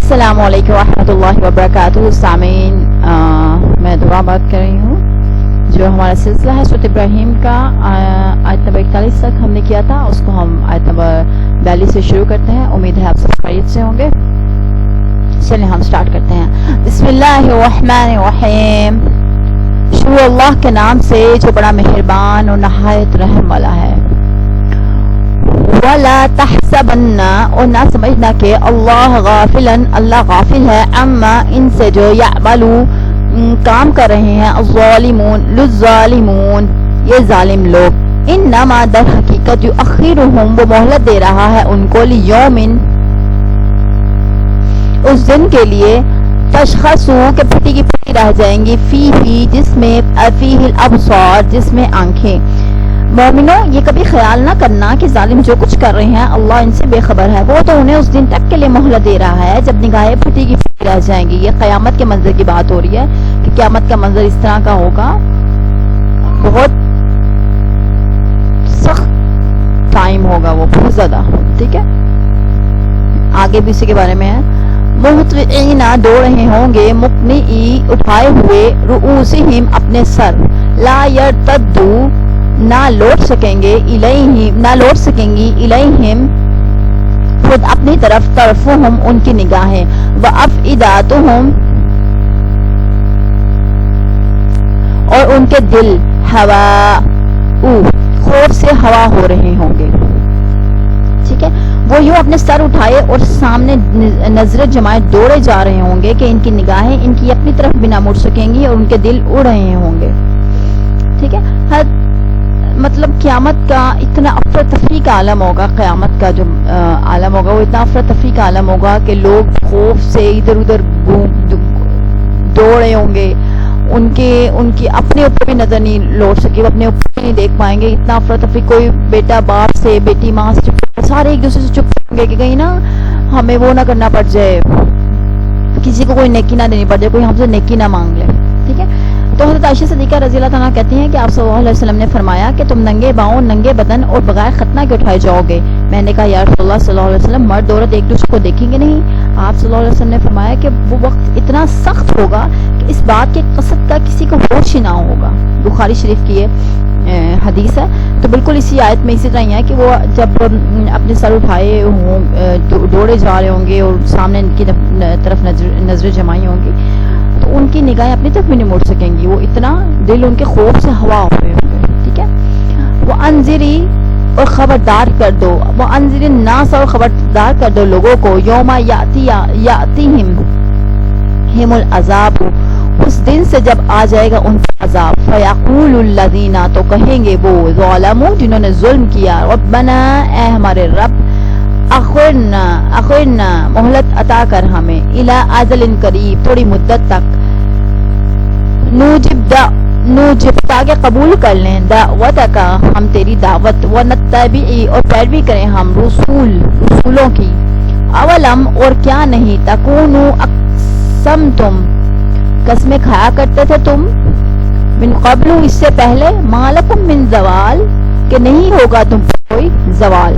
السلام علیکم ورحمۃ اللہ وبرکاتہ. سامعین، میں دعا بات کر رہی ہوں. جو ہمارا سلسلہ ہے سورۃ ابراہیم کا آیت نمبر 41 تک ہم نے کیا تھا، اس کو ہم آیت نمبر 42 سے شروع کرتے ہیں. امید ہے آپ سب خیریت سے ہوں گے. چلیں ہم سٹارٹ کرتے ہیں. بسم اللہ الرحمن الرحیم. شروع اللہ کے نام سے جو بڑا مہربان اور نہایت رحم والا ہے. وَلَا تَحْسَبَنَّ، اور نہ سمجھنا کہ اللہ غافلاً، اللہ غافل ہے، عما ان سے جو یعملو کام کر رہے ہیں، الظالمون للظالمون یہ ظالم لوگ. انما در حقیقت یؤخرہم، وہ مہلت دے رہا ہے ان کو، لیومن اس دن کے لیے، تشخصو کہ پھٹی کی پھٹی رہ جائیں گی، فیہ جس میں، فیہ الابصار جس میں آنکھیں. مومنوں، یہ کبھی خیال نہ کرنا کہ ظالم جو کچھ کر رہے ہیں اللہ ان سے بے خبر ہے. وہ تو انہیں اس دن تک کے لیے مہلت دے رہا ہے جب نگاہیں پھٹی کی پھٹی رہ جائیں گی. یہ قیامت کے منظر کی بات ہو رہی ہے کہ قیامت کا منظر اس طرح کا ہوگا، بہت سخت ٹائم ہوگا وہ، بہت زیادہ. ٹھیک ہے، آگے بھی اسی کے بارے میں ہے. مہطعین دوڑ رہے ہوں گے، مقنعی اٹھائے ہوئے، رؤوسہم اپنے سر، لا یرتدو نہ لوٹ سکیں گے، الیہم نہ لوٹ سکیں گی، الیہم خود اپنی طرف، طرفہم ان کی نگاہیں، وافئداتہم اور ان کے دل، ہوا خوف سے ہوا ہو رہے ہوں گے. ٹھیک ہے، وہ یوں اپنے سر اٹھائے اور سامنے نظر جمائے دوڑے جا رہے ہوں گے کہ ان کی نگاہیں ان کی اپنی طرف بھی نہ مڑ سکیں گی اور ان کے دل اڑ رہے ہوں گے. ٹھیک ہے، مطلب قیامت کا اتنا افراتفری کا عالم ہوگا. قیامت کا جو عالم ہوگا وہ اتنا افراتفری کا عالم ہوگا کہ لوگ خوف سے ادھر ادھر دوڑ رہے ہوں گے. ان کی اپنے اوپر بھی نظر نہیں لوٹ سکے، وہ اپنے اوپر بھی نہیں دیکھ پائیں گے. اتنا افراتفری، کوئی بیٹا باپ سے، بیٹی ماں سے چپ، سارے ایک دوسرے سے چپ ہوں گے کہ کہیں نا ہمیں وہ نہ کرنا پڑ جائے، کسی کو کوئی نیکی نہ دینی پڑ جائے، کوئی ہم سے نیکی نہ مانگ لے. ٹھیک ہے، تو حضرت عائشہ صدیقہ رضی اللہ تعالیٰ کہتی ہیں کہ آپ صلی اللہ علیہ وسلم نے فرمایا کہ تم ننگے باؤں، ننگے بدن اور بغیر ختنہ کے اٹھائے جاؤ گے. میں نے کہا یا رسول اللہ صلی اللہ علیہ وسلم، مرد عورت ایک دوسرے کو دیکھیں گے نہیں؟ آپ صلی اللہ علیہ وسلم نے فرمایا کہ وہ وقت اتنا سخت ہوگا کہ اس بات کے قصد کا کسی کو ہوش ہی نہ ہوگا. بخاری شریف کی یہ حدیث ہے. تو بالکل اسی آیت میں اسی طرح ہی ہے کہ وہ جب اپنے سر اٹھائے ہوں، دوڑے جا رہے ہوں گے اور سامنے ان کی طرف نظر جمائی ہوں گی، تو ان کی نگاہیں اپنی طرف بھی نہیں مڑ سکیں گی. وہ اتنا دل ان کے خوف سے ہوا ہو رہے ہوں گے. ٹھیک ہے، وہ انذری اور خبردار کر دو، وہ انذری الناس اور خبردار کر دو لوگوں کو، یوم یاتیہم العذاب، اس دن سے جب آ جائے گا ان پر عذاب. فیقول الذین، تو کہیں گے وہ، ظالموا جنہوں نے ظلم کیا، ربنا اے ہمارے رب، اخرنا مہلت عطا کر ہمیں، الی اجل قریب تھوڑی مدت تک، نوجب تاکہ قبول کر لیں، دعوتک ہم تیری دعوت، ونتبع اور پیروی کریں ہم رسولوں کی. اولم اور کیا نہیں، تکونو اقسمتم قسمیں کھایا کرتے تھے تم، من قبل اس سے پہلے، ما لکم من زوال کہ نہیں ہوگا تم پر کوئی زوال.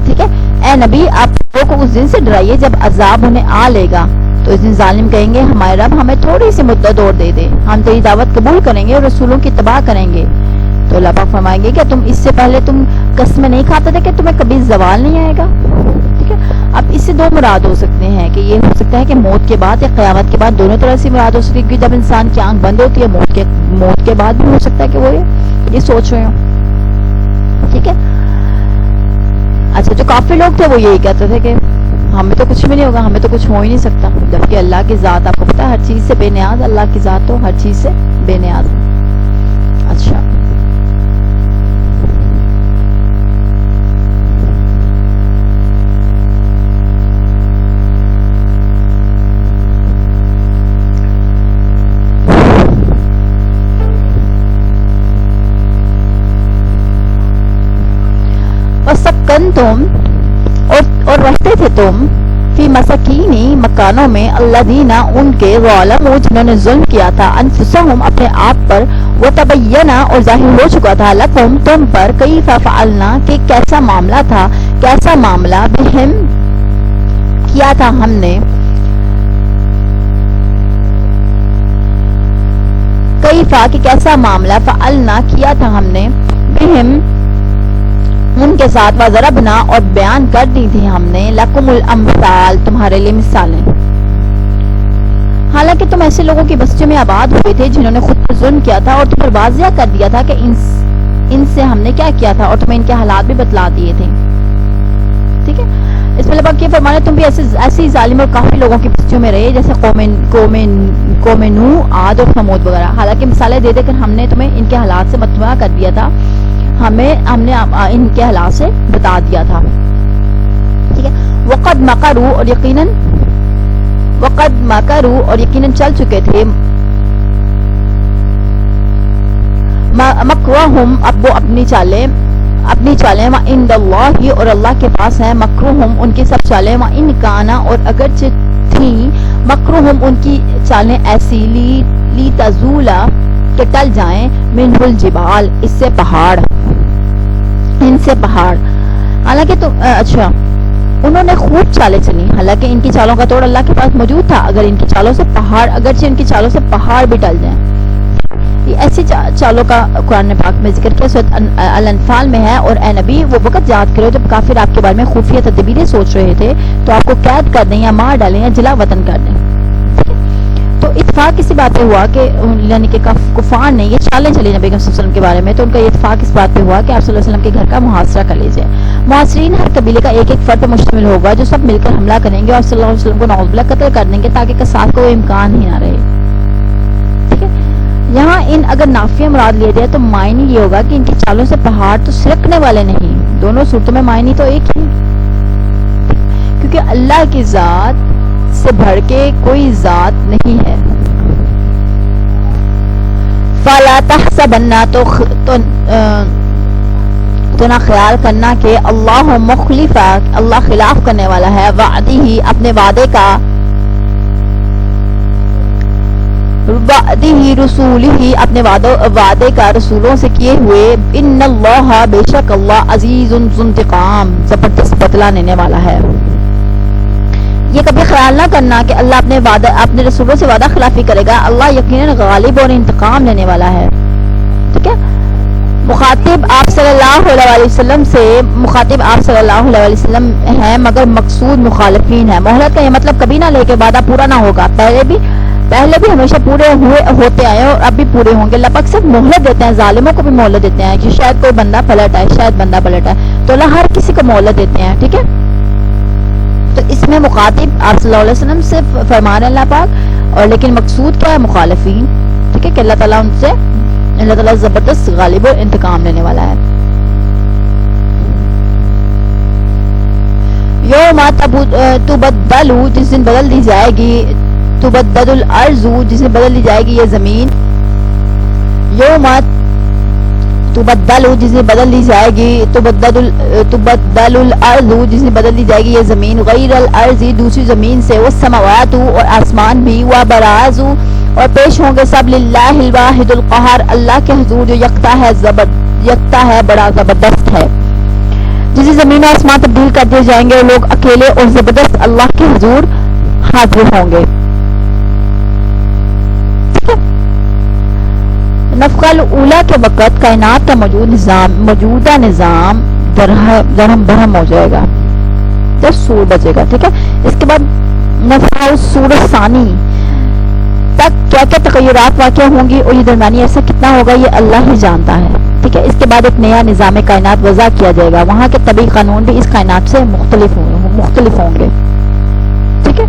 ٹھیک ہے، اے نبی آپ لوگوں کو اس دن سے ڈرائیے جب عذاب انہیں آ لے گا. تو اس دن ظالم کہیں گے ہمارے رب ہمیں تھوڑی سی مدت اور دے دے، ہم تیری دعوت قبول کریں گے اور رسولوں کی اتباع کریں گے. تو اللہ پاک فرمائیں گے کہ تم اس سے پہلے تم قسمیں نہیں کھاتے تھے کہ تمہیں کبھی زوال نہیں آئے گا. ٹھیک ہے، اب اس سے دو مراد ہو سکتے ہیں کہ یہ ہو سکتا ہے کہ موت کے بعد یا قیامت کے بعد، دونوں طرح سے مراد ہو سکتی ہے. کیونکہ جب انسان کی آنکھ بند ہوتی ہے موت کے بعد بھی ہو سکتا ہے کہ وہ یہ سوچ رہے ہوں. ٹھیک ہے، اچھا جو کافر لوگ تھے وہ یہی کہتے تھے کہ ہمیں تو کچھ بھی نہیں ہوگا، ہمیں تو کچھ ہو ہی نہیں سکتا. جبکہ اللہ کی ذات آپ کو پتا ہے ہر چیز سے بے نیاز، اللہ کی ذات تو ہر چیز سے بے نیاز ہے. اچھا، وسکنتم اور رہتے تھے تم، فی مساکینی مکانوں میں، الذین ان کے، ظالموا جنہوں نے ظلم کیا تھا، انفسہم اپنے آپ پر، وتبین اور ظاہر ہو چکا تھا، لکم تم پر، کیف فعلنا کہ کیسا معاملہ تھا، کیسا معاملہ، بہم کیا تھا ہم نے کیفا کہ کیسا معاملہ فعلنا کیا تھا ہم نے بہم ان کے ساتھ وضربنا اور بیان کر دی تھی ہم نے لکم الامثال تمہارے لیے مثالیں. حالانکہ تم ایسے لوگوں کی بستیوں میں آباد ہوئے تھے جنہوں نے خود پر ظلم کیا تھا اور تم پر واضح کر دیا تھا کہ ان سے ہم نے کیا کیا تھا اور تمہیں ان کے حالات بھی بتلا دیے تھے. ٹھیک ہے, اس میں لبا یہ فرمانے تم بھی ایسی ظالم اور کافی لوگوں کی بستیوں میں رہے جیسے قوم نوح عاد اور ثمود وغیرہ. حالانکہ مثالیں دے دے کر ہم نے تمہیں ان کے حالات سے مطمئن کر دیا تھا, ہم نے ان کے حالات سے بتا دیا تھا. ٹھیک ہے, وقد مکروا اور یقیناً چل چکے تھے مکرہم اب وہ اپنی چالیں وعند اللہ اور اللہ کے پاس ہیں مکرہم ان کی سب چالیں وان کانا اور اگرچہ تھیں مکرہم ان کی چالیں ایسی لی تزولا کہ ٹل جائیں منہ الجبال ان سے پہاڑ. حالانکہ تو اچھا انہوں نے خوب چالیں چلی, حالانکہ ان کی چالوں کا توڑ اللہ کے پاس موجود تھا. اگرچہ ان کی چالوں سے پہاڑ بھی ٹل جائیں. یہ ایسی چالوں کا قرآن پاک میں ذکر کیا سورۃ الانفال میں ہے. اور اے نبی وہ وقت یاد کرو جب کافر آپ کے بارے میں خفیہ تدبیریں سوچ رہے تھے تو آپ کو قید کر دیں یا مار ڈالیں یا جلا وطن کر دیں. تو اتفاق اسی بات پہ ہوا کہ یعنی کہ کفار نے یہ چالیں چلی نبی صلی اللہ علیہ وسلم کے بارے میں, تو ان کا یہ اتفاق اس بات پہ ہوا کہ آپ صلی اللہ علیہ وسلم کے گھر کا محاصرہ کر لیجیے. محاصرین ہر قبیلے کا ایک فرد پر مشتمل ہوگا جو سب مل کر حملہ کریں گے اور صلی اللہ علیہ وسلم کو نعوذ باللہ قتل کر دیں گے تاکہ قصاص کا کوئی امکان ہی نہ رہے. ٹھیک ہے, یہاں ان اگر نافیہ مراد لیا جائے تو معنی یہ ہوگا کہ ان کی چالوں سے پہاڑ تو سرکنے والے نہیں. دونوں صورتوں میں معنی تو ایک ہی, کیونکہ اللہ کی ذات سے بڑھ کے کوئی ذات نہیں ہے. فَلَا تَحْسَبَنَّ تو نہ خیال کرنا کہ اللہ مخلفہ اللہ خلاف کرنے والا ہے وعدہ اپنے وعدے کا رسولہ اپنے وعدے کا رسولوں سے کیے ہوئے. ان اللہ بے شک اللہ عزیز ذو انتقام زبردست بدلہ لینے والا ہے. یہ کبھی خیال نہ کرنا کہ اللہ اپنے رسولوں سے وعدہ خلافی کرے گا. اللہ یقیناً غالب اور انتقام لینے والا ہے. ٹھیک ہے, مخاطب آپ صلی اللہ علیہ وسلم ہے مگر مقصود مخالفین ہے. مہلت کا یہ مطلب کبھی نہ لے کے وعدہ پورا نہ ہوگا. پہلے بھی ہمیشہ پورے ہوتے آئے اور اب بھی پورے ہوں گے. اللہ اکثر مہلت دیتے ہیں, ظالموں کو بھی مہلت دیتے ہیں کہ شاید کوئی بندہ پلٹ آئے, تو اللہ ہر کسی کو مہلت دیتے ہیں. ٹھیک ہے, تو اس میں مخاطب آپ صلی اللہ علیہ وسلم سے فرمان اللہ پاک, اور لیکن مقصود کیا ہے مخالفین. ٹھیک ہے, کہ اللہ تعالیٰ زبردست غالب اور انتقام لینے والا ہے. یوم تبدل جس دن بدل دی جائے گی, تبدل الارض جس دن بدل دی جائے گی یہ زمین, یوم تبدل جس دن بدل دی جائے گی, تبدل الارض جس دن بدل دی جائے گی یہ زمین, غیر الارض دوسری زمین سے, والسماوات اور آسمان بھی, وبراز اور پیش ہوں گے سب للہ الواحد القہار اللہ کے حضور جو یکتا ہے بڑا زبردست ہے. جس زمین و آسمان تبدیل کر دیے جائیں گے اور لوگ اکیلے اور زبردست اللہ کے حضور حاضر ہوں گے. نفخہ الاولیٰ کے وقت کائنات کا موجودہ نظام درہم برہم ہو جائے گا جب سور بجے گا. ٹھیک ہے, اس کے بعد نفخہ الصور ثانی تک کیا کیا تغیرات واقع ہوں گی اور یہ درمیانی عرصہ کتنا ہوگا یہ اللہ ہی جانتا ہے. ٹھیک ہے, اس کے بعد ایک نیا نظام کائنات وضع کیا جائے گا, وہاں کے طبعی قانون بھی اس کائنات سے مختلف ہوں گے. ٹھیک ہے,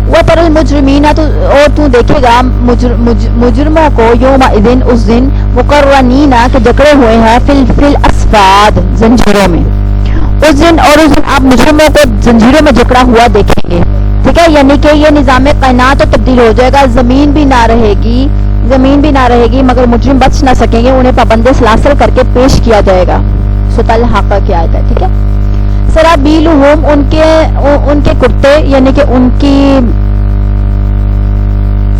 وَتَرَى الْمُجْرِمِينَ اور تو دیکھے گا مجرموں کو یوم اذن اس دن مقرنین کہ جکڑے ہوئے ہیں فی الاسفاد زنجیروں میں. اس دن آپ مجرموں کو زنجیروں میں جکڑا ہوا دیکھیں گے. ٹھیک ہے, یعنی کہ یہ نظام کائنات تو تبدیل ہو جائے گا, زمین بھی نہ رہے گی مگر مجرم بچ نہ سکیں گے, انہیں پابند سلاسل کر کے پیش کیا جائے گا. سورۃ الحاقہ کی آیت ہے. ٹھیک ہے, سرابیلہم ان کے کرتے یعنی کہ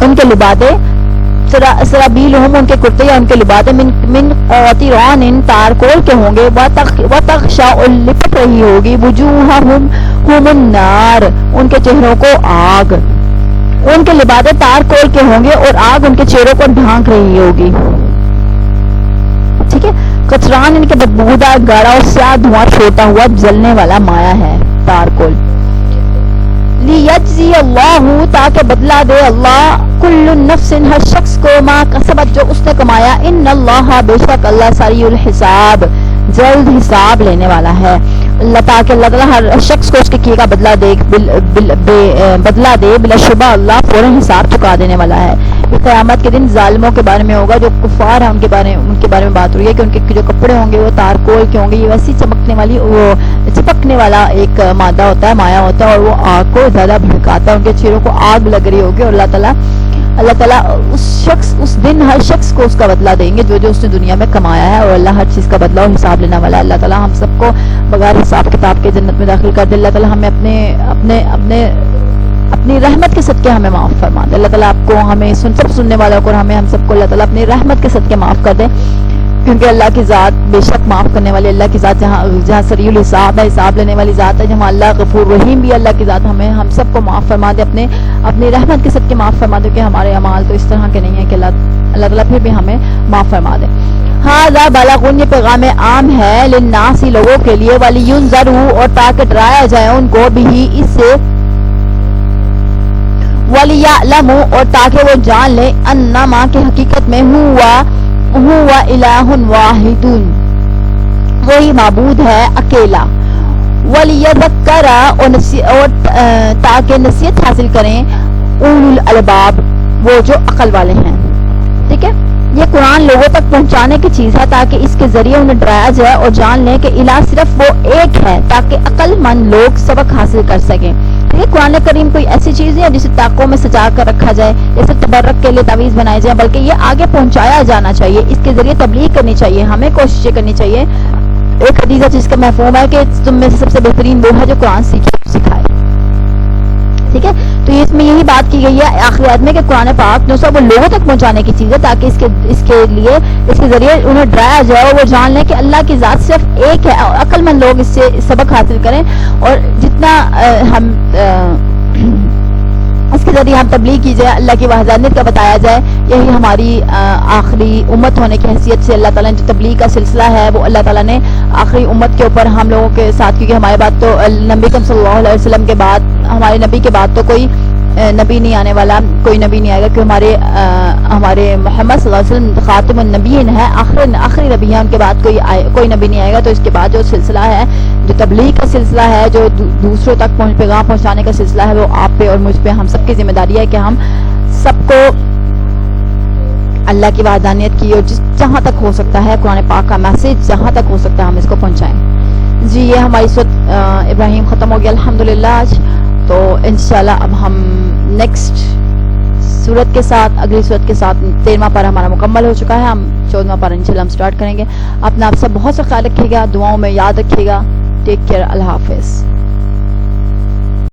ان کے لبادے سرابیلہم ان کے کرتے یا ان کے لباس من قطران تارکول کے ہوں گے، وتغشا اور لپٹ رہی ہوگی وجوہہم النار ان کے چہروں کو آگ، ان کے لباس تارکول کے ہوں گے اور آگ ان کے چہروں کو ڈھانک رہی ہوگی. ٹھیک ہے. قطران ان کے بدبودار گاڑا اور سیاہ دھواں چھوٹا ہوا جلنے والا مایا ہے تارکول. لیجزی اللہ تاکہ بدلا دے اللہ کل نفس ہر شخص کو ما کسبت جو اس نے کمایا، ان اللہ بے شک اللہ سریع الحساب جلد حساب لینے والا ہے. اللہ تاکہ اللہ تعالیٰ ہر شخص کو اس کے کیے کا بدلا دے بلا شبہ اللہ فوراً حساب چکا دینے والا ہے. قیامت کے دن ظالموں کے بارے میں ہوگا، جو کفار ہیں ان کے بارے میں بات ہو رہی ہے کہ ان کے جو کپڑے ہوں گے وہ تارکول کے ہوں گے. یہ ویسی چپکنے والا ایک مادہ ہوتا ہے، مایا ہوتا ہے، اور وہ آگ کو زیادہ بھڑکاتا ہے. ان کے چہروں کو آگ لگ رہی ہوگی اور اللہ تعالیٰ اس دن ہر شخص کو اس کا بدلہ دیں گے جو اس نے دنیا میں کمایا ہے، اور اللہ ہر چیز کا بدلہ اور حساب لینے والا ہے. اللہ تعالیٰ ہم سب کو بغیر حساب کتاب کے جنت میں داخل کر دے. اللہ تعالیٰ ہمیں اپنی رحمت کے صدقے ہمیں معاف فرما دے. اللہ تعالیٰ آپ کو ہمیں سب سننے والوں کو اور ہم سب کو اللہ تعالیٰ اپنی رحمت کے صدقے معاف کر دے، کیونکہ اللہ کی ذات بے شک معاف کرنے والی، اللہ کی ذات جہاں سریع الحساب ہے، حساب لینے والی ذات ہے، جہاں اللہ غفور رحیم بھی اللہ کی ذات ہم سب کو معاف فرما دے، اپنی رحمت کے صدقے معاف فرما دے کہ ہمارے اعمال تو اس طرح کے نہیں ہیں کہ اللہ تعالیٰ پھر بھی ہمیں معاف فرما دے. ھذا بلاغ یہ پیغام عام ہے للناس لوگوں کے لیے، ولینذروا اور تاکہ ڈرایا جائے ان کو بھی اس سے، ولیعلموا اور تاکہ وہ جان لیں انما کہ حقیقت میں ہوا الہ واحد وہی معبود ہے اکیلا، ولیذکر اور تاکہ نصیحت حاصل کریں اولو الالباب وہ جو عقل والے ہیں. ٹھیک ہے. یہ قرآن لوگوں تک پہنچانے کی چیز ہے تاکہ اس کے ذریعے انہیں ڈرایا جائے اور جان لیں کہ الہ صرف وہ ایک ہے، تاکہ عقل مند لوگ سبق حاصل کر سکیں. یہ قرآن کریم کوئی ایسی چیز ہے جسے طاقوں میں سجا کر رکھا جائے، جیسے تبرک کے لیے تعویذ بنائے جائے، بلکہ یہ آگے پہنچایا جانا چاہیے، اس کے ذریعے تبلیغ کرنی چاہیے، ہمیں کوششیں کرنی چاہیے. ایک حدیث جس کا مفہوم ہے کہ تم میں سے سب سے بہترین وہ ہے جو قرآن سکھائے. ٹھیک ہے. تو اس میں یہی بات کی گئی ہے آخری آیت میں کہ قرآن پاک جو سب وہ لوگوں تک پہنچانے کی چیز ہے تاکہ اس کے ذریعے انہیں ڈرایا جائے اور وہ جان لیں کہ اللہ کی ذات صرف ایک ہے، اور عقل مند لوگ اس سے سبق حاصل کریں، اور جتنا ہم اس کے ذریعے ہم تبلیغ کی جائے، اللہ کی وحدانیت کا بتایا جائے. یہی ہماری آخری امت ہونے کی حیثیت سے اللہ تعالیٰ نے جو تبلیغ کا سلسلہ ہے وہ اللہ تعالیٰ نے آخری امت کے اوپر ہم لوگوں کے ساتھ، کیونکہ ہمارے بعد تو نبی کریم صلی اللہ علیہ وسلم کے بعد، ہمارے نبی کے بعد تو کوئی نبی نہیں آنے والا، کوئی نبی نہیں آئے گا، کہ ہمارے محمد صلی اللہ علیہ وسلم خاتم النبیین ہے، آخری نبی ہے، ان کے بعد کوئی نبی نہیں آئے گا. تو اس کے بعد جو سلسلہ ہے، جو تبلیغ کا سلسلہ ہے، جو دوسروں تک پیغام پہنچانے کا سلسلہ ہے، وہ آپ پہ اور مجھ پہ ہم سب کی ذمہ داری ہے کہ ہم سب کو اللہ کی وحدانیت کی اور جہاں تک ہو سکتا ہے قرآن پاک کا میسج جہاں تک ہو سکتا ہے ہم اس کو پہنچائیں. جی یہ ہماری سورۃ ابراہیم ختم ہو گیا الحمدللہ آج. تو انشاءاللہ اب ہم نیکسٹ سورت کے ساتھ، اگلی سورت کے ساتھ 13واں پارہ ہمارا مکمل ہو چکا ہے، ہم 14واں پارہ انشاءاللہ ہم سٹارٹ کریں گے. اپنا آپ سب بہت سا خیال رکھیے گا، دعاؤں میں یاد رکھیے گا. Take care. اللہ حافظ.